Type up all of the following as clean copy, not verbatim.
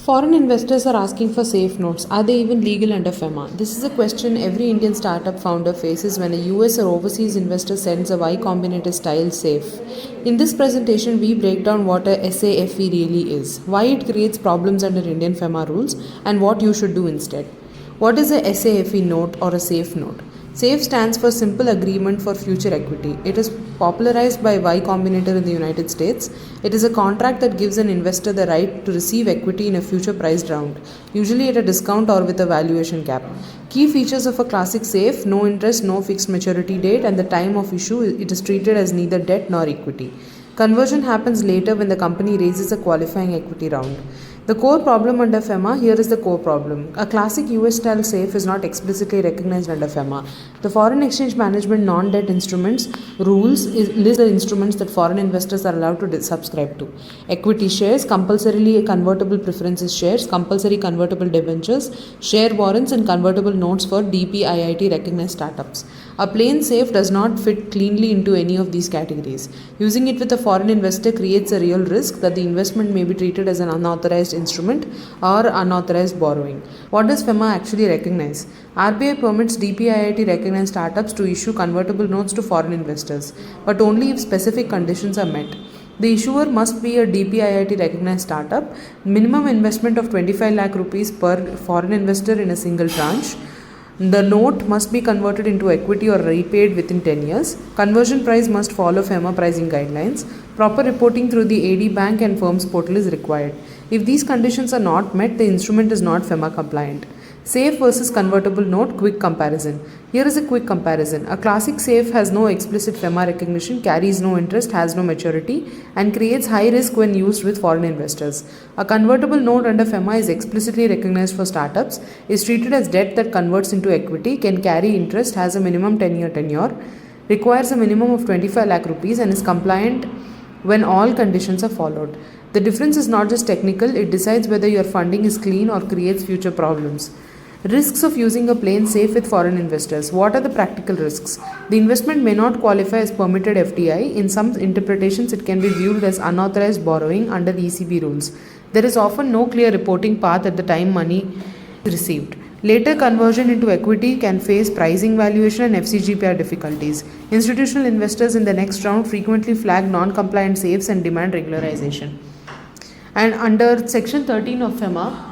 Foreign investors are asking for safe notes. Are they even legal under FEMA? This is a question every Indian startup founder faces when a US or overseas investor sends a Y Combinator style safe. In this presentation, we break down what a SAFE really is, why it creates problems under Indian FEMA rules, and what you should do instead. What is a SAFE note or a safe note? SAFE stands for Simple Agreement for Future Equity. It is popularized by Y Combinator in the United States. It is a contract that gives an investor the right to receive equity in a future priced round, usually at a discount or with a valuation cap. Key features of a classic SAFE: no interest, no fixed maturity date, and the time of issue it is treated as neither debt nor equity. Conversion happens later when the company raises a qualifying equity round. The core problem under FEMA, here is the core problem. A classic US style safe is not explicitly recognized under FEMA. The Foreign Exchange Management Non-Debt Instruments rules list the instruments that foreign investors are allowed to subscribe to. Equity shares, compulsorily convertible preferences shares, compulsory convertible debentures, share warrants, and convertible notes for DPIIT recognized startups. A plain safe does not fit cleanly into any of these categories. Using it with a foreign investor creates a real risk that the investment may be treated as an unauthorized instrument or unauthorized borrowing. What does FEMA actually recognize? RBI permits DPIIT recognized startups to issue convertible notes to foreign investors, but only if specific conditions are met. The issuer must be a DPIIT recognized startup, minimum investment of 25 lakh rupees per foreign investor in a single tranche. The note must be converted into equity or repaid within 10 years. Conversion price must follow FEMA pricing guidelines. Proper reporting through the AD bank and firms portal is required. If these conditions are not met, the instrument is not FEMA compliant. Safe versus convertible note, quick comparison. Here is a quick comparison. A classic safe has no explicit FEMA recognition, carries no interest, has no maturity, and creates high risk when used with foreign investors. A convertible note under FEMA is explicitly recognized for startups, is treated as debt that converts into equity, can carry interest, has a minimum 10-year tenure, requires a minimum of 25 lakh rupees, and is compliant when all conditions are followed. The difference is not just technical, it decides whether your funding is clean or creates future problems. Risks of using a plain safe with foreign investors. What are the practical risks? The investment may not qualify as permitted FDI. In some interpretations, it can be viewed as unauthorized borrowing under the ECB rules. There is often no clear reporting path at the time money is received. Later conversion into equity can face pricing valuation and FCGPR difficulties. Institutional investors in the next round frequently flag non-compliant safes and demand regularization. And under Section 13 of FEMA,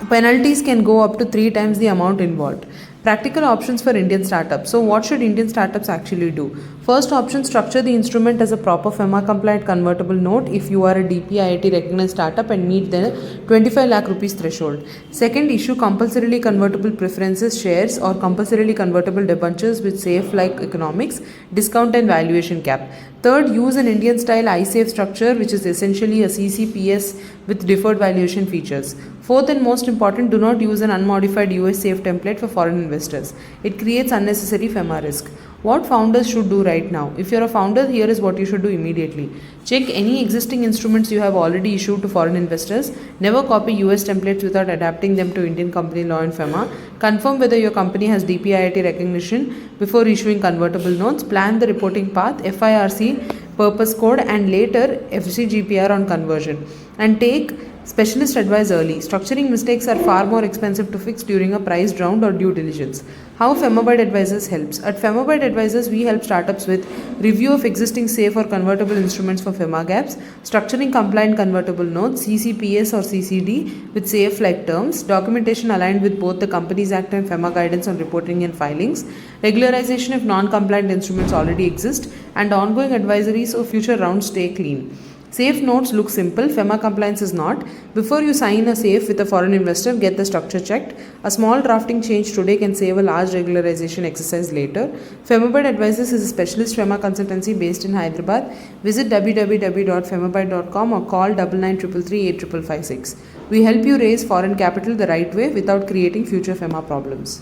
penalties can go up to 3 times the amount involved. Practical options for Indian startups. So what should Indian startups actually do? First option, structure the instrument as a proper FEMA compliant convertible note if you are a DPIIT recognized startup and meet the 25 lakh rupees threshold. Second, issue compulsorily convertible preferences shares or compulsorily convertible debentures with safe like economics, discount and valuation cap. Third, use an Indian style iSafe structure, which is essentially a CCPS with deferred valuation features. Fourth and most important, do not use an unmodified US safe template for foreign investors. It creates unnecessary FEMA risk. What founders should do right now? If you're a founder, here is what you should do immediately. Check any existing instruments you have already issued to foreign investors. Never copy US templates without adapting them to Indian company law and FEMA. Confirm whether your company has DPIIT recognition before issuing convertible notes. Plan the reporting path, FIRC, purpose code, and later FCGPR on conversion. And take specialist advice early. Structuring mistakes are far more expensive to fix during a priced round or due diligence. How FEMA Advisors helps. At FEMA Advisors, we help startups with review of existing safe or convertible instruments for FEMA gaps, structuring compliant convertible notes, CCPS or CCD with safe-like terms, documentation aligned with both the Companies Act and FEMA guidance on reporting and filings, regularization if non-compliant instruments already exist, and ongoing advisory so future rounds stay clean. Safe notes look simple, FEMA compliance is not. Before you sign a safe with a foreign investor, get the structure checked. A small drafting change today can save a large regularization exercise later. FEMA Advisors is a specialist FEMA consultancy based in Hyderabad. Visit www.femabite.com or call 9933385556. We help you raise foreign capital the right way without creating future FEMA problems.